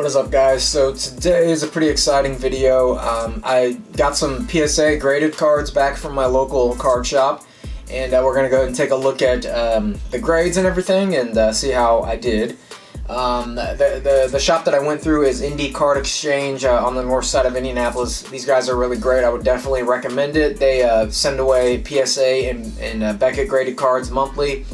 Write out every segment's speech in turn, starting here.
What is up, guys? So today is a pretty exciting video. I got some PSA graded cards back from my local card shop, and we're going to go ahead and take a look at the grades and everything and see how I did. The shop that I went through is Indie Card Exchange on the north side of Indianapolis. These guys are really great. I would definitely recommend it. They send away PSA and Beckett graded cards monthly.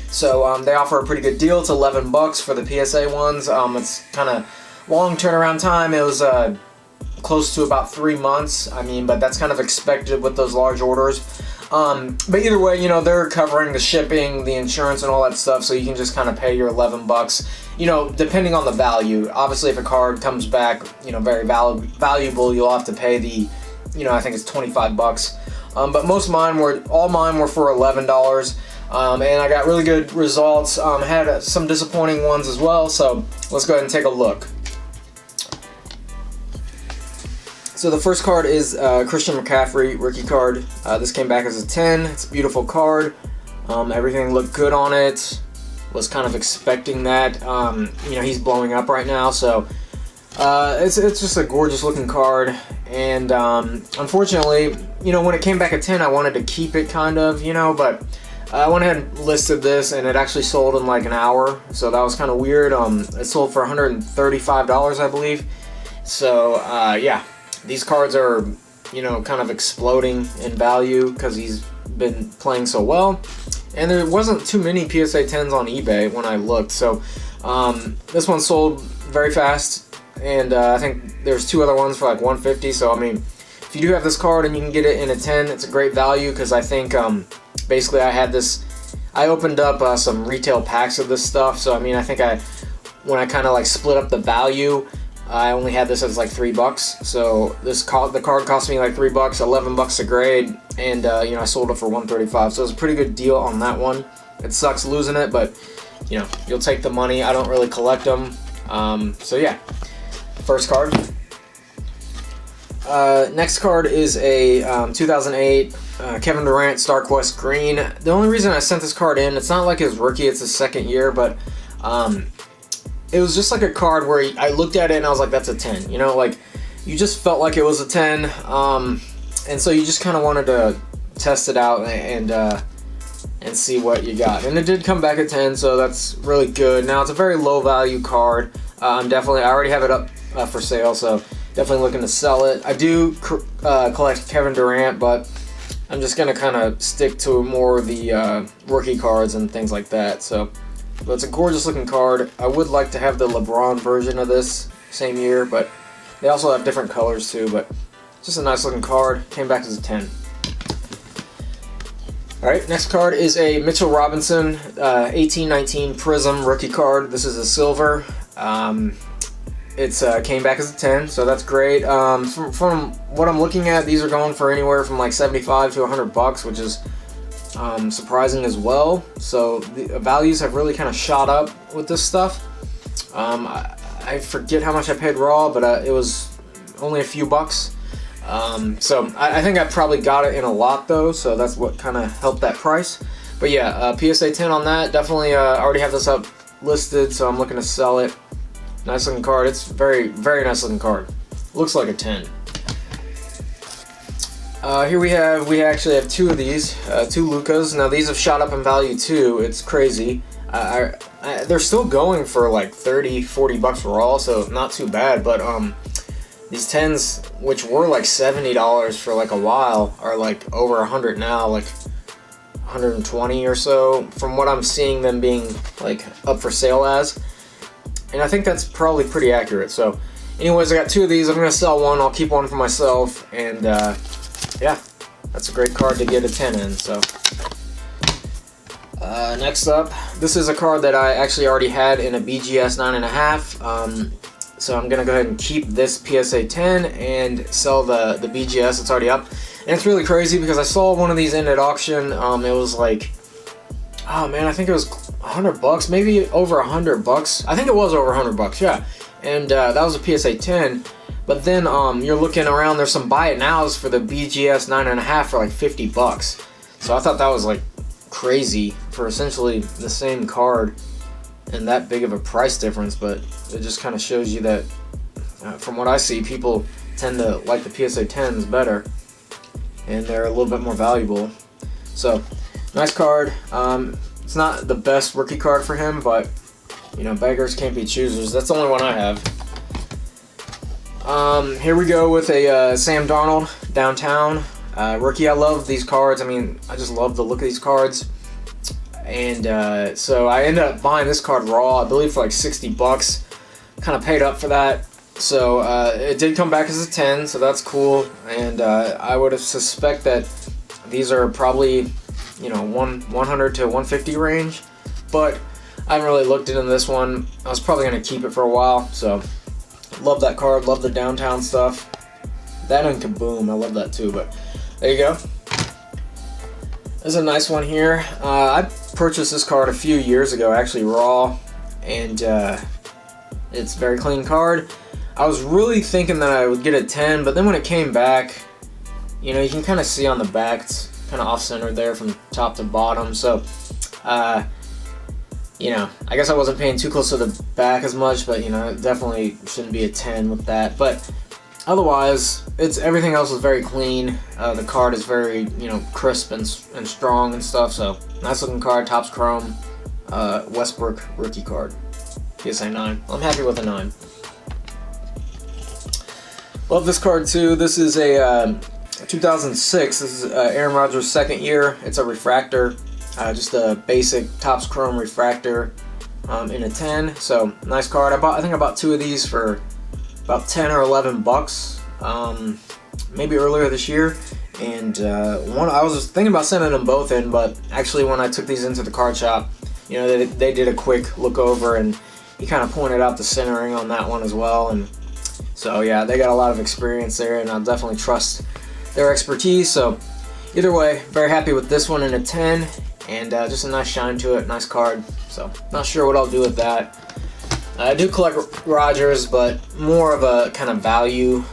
So they offer a pretty good deal. It's $11 for the PSA ones. It's kind of long turnaround time. It was close to about 3 months. I mean, but that's kind of expected with those large orders. But either way, you know, they're covering the shipping, the insurance, and all that stuff, so you can just kind of pay your $11. You know, depending on the value. Obviously, if a card comes back, you know, very valuable, you'll have to pay the, you know, I think it's $25. But all mine were for $11. And I got really good results. Had some disappointing ones as well, so let's go ahead and take a look. So the first card is Christian McCaffrey rookie card. This came back as a 10. It's a beautiful card. Everything looked good on it. Was kind of expecting that. You know, he's blowing up right now, so it's just a gorgeous looking card. And unfortunately, you know, when it came back at 10, I wanted to keep it kind of, you know, but I went ahead and listed this, and it actually sold in like an hour, so that was kind of weird. It sold for $135, I believe. So yeah, these cards are, you know, kind of exploding in value because he's been playing so well. And there wasn't too many PSA 10s on eBay when I looked, so this one sold very fast, and I think there's 2 other ones for like $150. So I mean, if you do have this card and you can get it in a 10, it's a great value, because I think basically I opened up some retail packs of this stuff. So I mean, I think when I kind of like split up the value, I only had this as like $3. So the card cost me like $3, $11 a grade, and you know, I sold it for $135. So it was a pretty good deal on that one. It sucks losing it, but you know, you'll take the money. I don't really collect them. So yeah, first card. Next card is a 2008 Kevin Durant Star Quest Green. The only reason I sent this card in, it's not like his rookie, it's his second year, but it was just like a card where I looked at it and I was like, that's a 10. You know, like, you just felt like it was a 10, and so you just kind of wanted to test it out and see what you got. And it did come back at 10, so that's really good. Now, it's a very low value card. I already have it up for sale, so definitely looking to sell it. I do collect Kevin Durant, but I'm just going to kind of stick to more of the rookie cards and things like that. But it's a gorgeous looking card. I would like to have the LeBron version of this same year, but they also have different colors too. But just a nice looking card. Came back as a 10. Alright, next card is a Mitchell Robinson 18-19 Prism rookie card. This is a silver. It's came back as a 10, so that's great. From what I'm looking at, these are going for anywhere from like $75 to $100, which is surprising as well. So the values have really kind of shot up with this stuff. I forget how much I paid raw, but it was only a few bucks. So I think I probably got it in a lot though, so that's what kind of helped that price. But yeah, PSA 10 on that. Definitely already have this up listed, so I'm looking to sell it. Nice looking card. It's very, very nice looking card. Looks like a 10. Here we actually have 2 of these, 2 Lukas. Now these have shot up in value too. It's crazy. They're still going for like $30-40 raw, so not too bad. But these 10s, which were like $70 for like a while, are like over 100 now, like 120 or so. From what I'm seeing them being like up for sale as. And I think that's probably pretty accurate. So anyways, I got 2 of these. I'm going to sell one. I'll keep one for myself. And yeah, that's a great card to get a 10 in. So next up, this is a card that I actually already had in a BGS 9.5. So I'm going to go ahead and keep this PSA 10 and sell the BGS. It's already up. And it's really crazy because I saw one of these in at auction. It was like, oh man, I think it was $100, maybe over $100. I think it was over $100, yeah. And that was a PSA 10. But then you're looking around, there's some buy it nows for the BGS 9.5 for like $50. So I thought that was like crazy for essentially the same card and that big of a price difference, but it just kind of shows you that, from what I see, people tend to like the PSA 10s better, and they're a little bit more valuable. So, nice card. It's not the best rookie card for him, but you know, beggars can't be choosers. That's the only one I have. Here we go with a Sam Darnold downtown rookie. I love these cards. I mean, I just love the look of these cards. And so I ended up buying this card raw, I believe for like 60 bucks. Kind of paid up for that. So it did come back as a 10, so that's cool. And I would suspect that these are probably, you know, 100 to 150 range. But I haven't really looked into this one. I was probably going to keep it for a while. So love that card, love the downtown stuff. That and Kaboom, I love that too. But there you go. There's a nice one here. I purchased this card a few years ago, actually raw, and it's a very clean card. I was really thinking that I would get a 10, but then when it came back, you know, you can kind of see on the back, it's kind of off-centered there from top to bottom. So, you know, I guess I wasn't paying too close to the back as much, but, you know, it definitely shouldn't be a 10 with that. But otherwise, everything else is very clean. The card is very, you know, crisp and strong and stuff. So, nice looking card, Topps Chrome, Westbrook rookie card, PSA 9. I'm happy with a 9. Love this card too. This is a 2006. This is Aaron Rodgers' second year. It's a refractor, just a basic Topps Chrome refractor in a 10. So nice card. I think I bought 2 of these for about 10 or 11 bucks, maybe earlier this year. And one, I was just thinking about sending them both in, but actually when I took these into the card shop, you know, they did a quick look over, and he kind of pointed out the centering on that one as well. And so yeah, they got a lot of experience there, and I'll definitely trust their expertise. So either way, very happy with this one in a 10, and just a nice shine to it, nice card. So not sure what I'll do with that. I do collect Rodgers, but more of a kind of value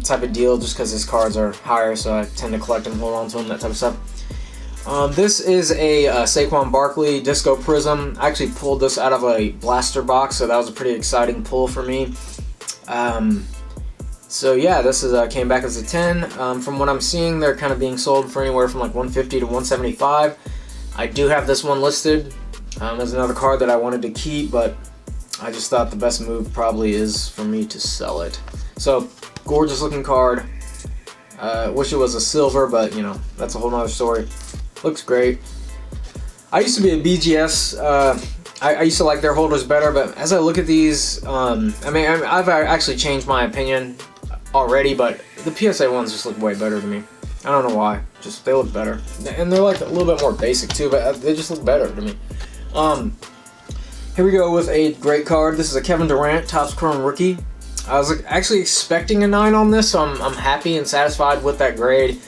type of deal, just because his cards are higher, so I tend to collect them, hold on to them, that type of stuff. This is a Saquon Barkley Disco Prism. I actually pulled this out of a blaster box, so that was a pretty exciting pull for me. So yeah, this is came back as a 10. From what I'm seeing, they're kind of being sold for anywhere from like 150 to 175. I do have this one listed as another card that I wanted to keep, but I just thought the best move probably is for me to sell it. So gorgeous looking card. Wish it was a silver, but you know, that's a whole nother story. Looks great. I used to be a BGS. I used to like their holders better, but as I look at these, I mean, I've actually changed my opinion already, but the PSA ones just look way better to me. I don't know why. Just, they look better. And they're like a little bit more basic too, but they just look better to me. Here we go with a great card. This is a Kevin Durant Topps Chrome rookie. I was actually expecting a 9 on this, so I'm happy and satisfied with that grade.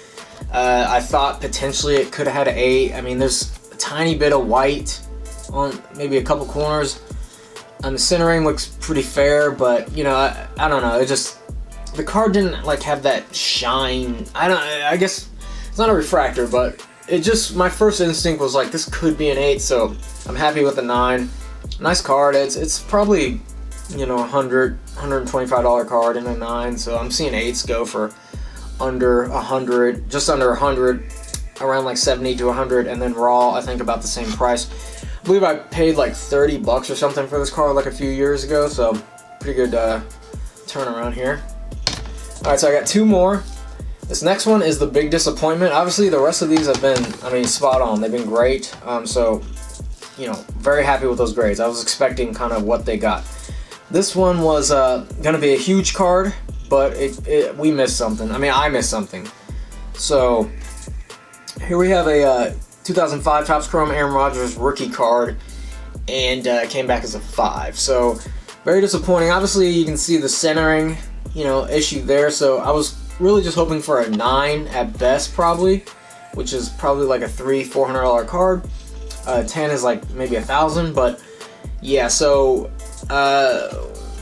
I thought potentially it could have had an 8. I mean, there's a tiny bit of white on maybe a couple corners. The centering looks pretty fair, but you know, I don't know. It just, the card didn't like have that shine. I guess it's not a refractor, but it just, my first instinct was like, this could be an 8. So I'm happy with the 9. Nice card. It's probably, you know, $125 card in a 9. So I'm seeing 8s go for under 100, just under 100, around like 70 to 100, and then raw I think about the same price. I believe I paid like 30 bucks or something for this card like a few years ago, so pretty good turnaround here. Alright, so I got 2 more. This next one is the big disappointment. Obviously the rest of these have been, I mean, spot on. They've been great. So, you know, very happy with those grades. I was expecting kind of what they got. This one was going to be a huge card, but we missed something. I mean, I missed something. So here we have a 2005 Topps Chrome Aaron Rodgers rookie card, and came back as a 5. So very disappointing. Obviously, you can see the centering, you know, issue there. So I was really just hoping for a 9 at best, probably, which is probably like a $400 card. 10 is like maybe $1,000, but yeah. So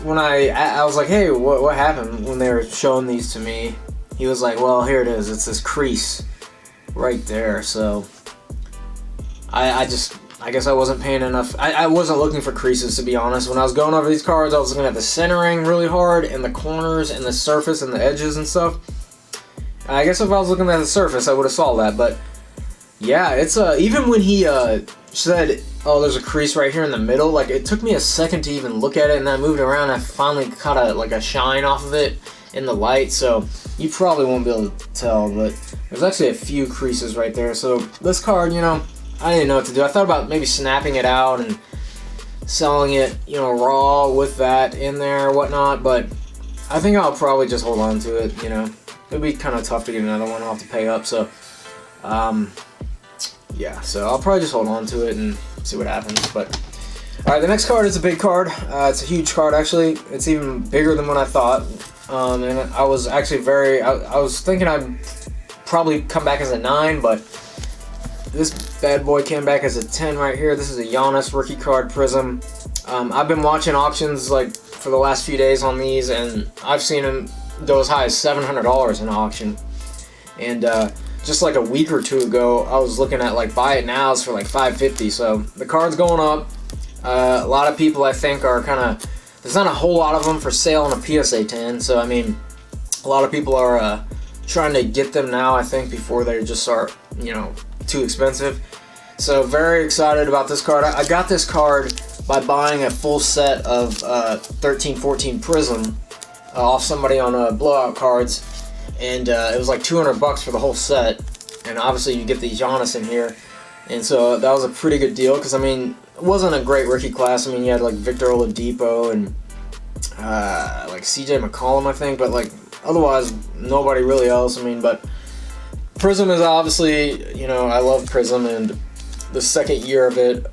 when I was like, hey, what happened when they were showing these to me? He was like, well, here it is. It's this crease right there. So I I guess I wasn't paying enough. I wasn't looking for creases, to be honest. When I was going over these cards, I was looking at the centering really hard, and the corners, and the surface, and the edges and stuff. I guess if I was looking at the surface, I would have saw that. But yeah, it's even when he said, "Oh, there's a crease right here in the middle," like it took me a second to even look at it, and then I moved it around. And I finally caught a shine off of it in the light. So you probably won't be able to tell, but there's actually a few creases right there. So this card, you know, I didn't know what to do. I thought about maybe snapping it out and selling it, you know, raw with that in there or whatnot, but I think I'll probably just hold on to it, you know. It'd be kind of tough to get another one. I'll have to pay up, so yeah, so I'll probably just hold on to it and see what happens. But alright, the next card is a big card. It's a huge card, actually. It's even bigger than what I thought. And I was actually I was thinking I'd probably come back as a 9, but this bad boy came back as a 10 right here. This is a Giannis rookie card prism. I've been watching auctions like for the last few days on these, and I've seen them go as high as $700 in auction. And just like a week or two ago, I was looking at like buy it nows for like $550. So the card's going up. A lot of people I think are kind of, there's not a whole lot of them for sale on a PSA 10. So I mean, a lot of people are trying to get them now, I think, before they just start, you know, too expensive. So very excited about this card. I got this card by buying a full set of 13-14 Prism off somebody on blowout cards, and it was like $200 for the whole set. And obviously you get the Giannis in here, and so that was a pretty good deal, because I mean, it wasn't a great rookie class. I mean, you had like Victor Oladipo and like CJ McCollum, I think, but like otherwise nobody really else. I mean, but Prism is obviously, you know, I love Prism, and the second year of it,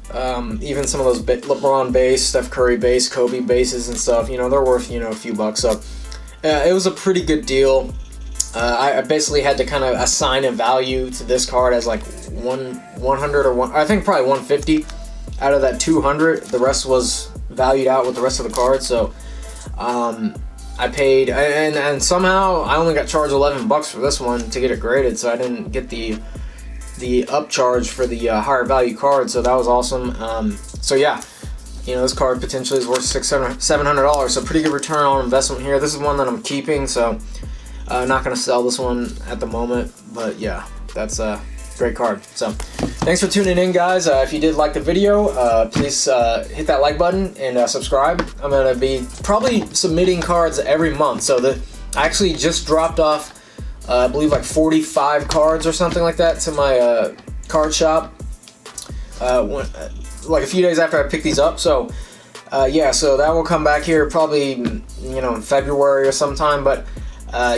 even some of those LeBron base, Steph Curry base, Kobe bases and stuff, you know, they're worth, you know, a few bucks. So it was a pretty good deal. I basically had to kind of assign a value to this card as like 100 or I think probably 150 out of that 200. The rest was valued out with the rest of the cards. So I paid, and somehow I only got charged $11 for this one to get it graded, so I didn't get the upcharge for the higher value card. So that was awesome. So yeah, you know, this card potentially is worth $700. So pretty good return on investment here. This is one that I'm keeping, so not gonna sell this one at the moment. But yeah, that's a great card. So thanks for tuning in, guys. If you did like the video, please hit that like button and subscribe. I'm gonna be probably submitting cards every month. So I actually just dropped off I believe like 45 cards or something like that to my card shop like a few days after I picked these up. So yeah, so that will come back here probably, you know, in February or sometime. But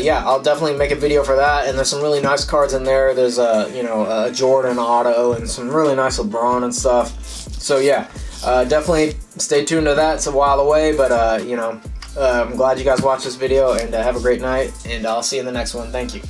yeah, I'll definitely make a video for that. And there's some really nice cards in there. There's you know, a Jordan auto and some really nice LeBron and stuff. So yeah, definitely stay tuned to that. It's a while away, but you know, I'm glad you guys watched this video, and have a great night, and I'll see you in the next one. Thank you.